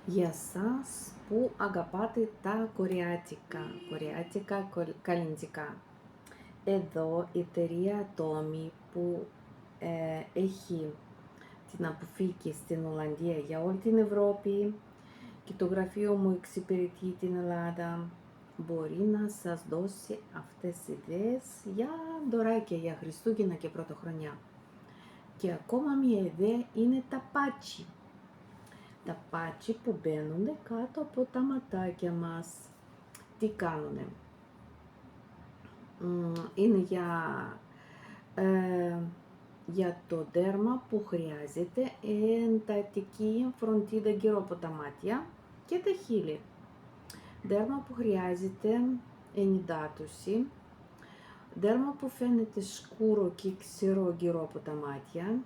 Για σας που αγαπάτε τα κορεάτικα καλλιντικά. Εδώ η εταιρεία Tommy που έχει την αποθήκη στην Ολλανδία για όλη την Ευρώπη και το γραφείο μου εξυπηρετεί την Ελλάδα, μπορεί να σας δώσει αυτές τις ιδέες για δωράκια για Χριστούγεννα και Πρωτοχρονιά. Και ακόμα μια ιδέα είναι τα πάτσι. Τα πάτσι που μπαίνουν κάτω από τα ματάκια μας. Τι κάνουνε? Είναι για το δέρμα που χρειάζεται εντατική φροντίδα γύρω από τα μάτια και τα χείλη. Δέρμα που χρειάζεται ενυδάτωση. Δέρμα που φαίνεται σκούρο και ξηρό γύρω από τα μάτια.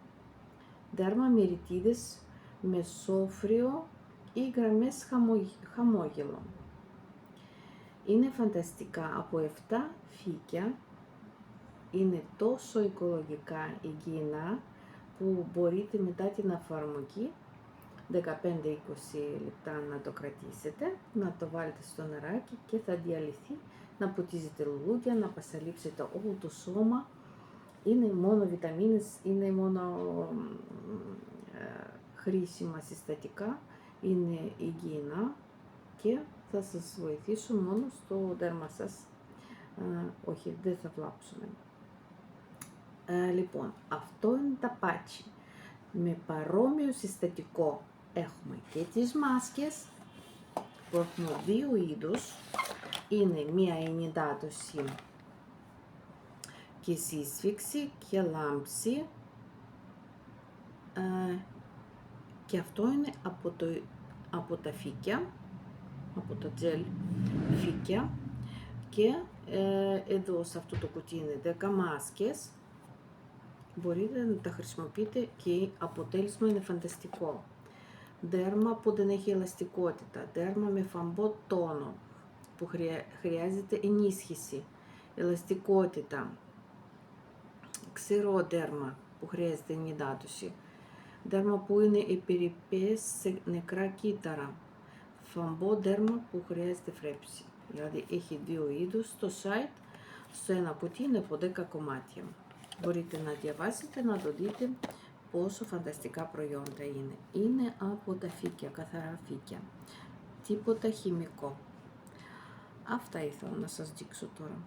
Δέρμα με ρητίδες με σόφριο ή γραμμές χαμόγελο. Είναι φανταστικά από 7 φύκια, είναι τόσο οικολογικά υγιεινά που μπορείτε μετά την εφαρμογή 15-20 λεπτά να το κρατήσετε, να το βάλετε στο νεράκι και θα διαλυθεί, να ποτίζετε λουλούδια, να πασαλείψετε όλο το σώμα. Είναι μόνο βιταμίνες, είναι μόνο χρήσιμα συστατικά, είναι υγιεινά και θα σας βοηθήσουν μόνο στο δέρμα σας, όχι δεν θα βλάψουμε. Λοιπόν, αυτό είναι τα πάτσι. Με παρόμοιο συστατικό έχουμε και τις μάσκες που έχουμε δύο είδους. Είναι μία ενυδάτωση και σύσφυξη και λάμψη. Και αυτό είναι από τα φύκια, από τα τζελ φύκια. Και εδώ σε αυτό το κουτί είναι 10 μάσκες. Μπορείτε να τα χρησιμοποιείτε και αποτέλεσμα είναι φανταστικό. Δέρμα που δεν έχει ελαστικότητα, δέρμα με φαμπό τόνο που χρειάζεται ενίσχυση, ελαστικότητα, ξηρό δέρμα που χρειάζεται ενυδάτωση, δέρμα που είναι υπερηπές σε νεκρά κύτταρα, φαμπό δέρμα που χρειάζεται φρέψη. Δηλαδή έχει δύο είδους στο site, στο ένα κουτί είναι από 10 κομμάτια. Μπορείτε να διαβάσετε, να το δείτε πόσο φανταστικά προϊόντα είναι. Είναι από τα φύκια, καθαρά φύκια. Τίποτα χημικό. Αυτά ήθελα να σας δείξω τώρα.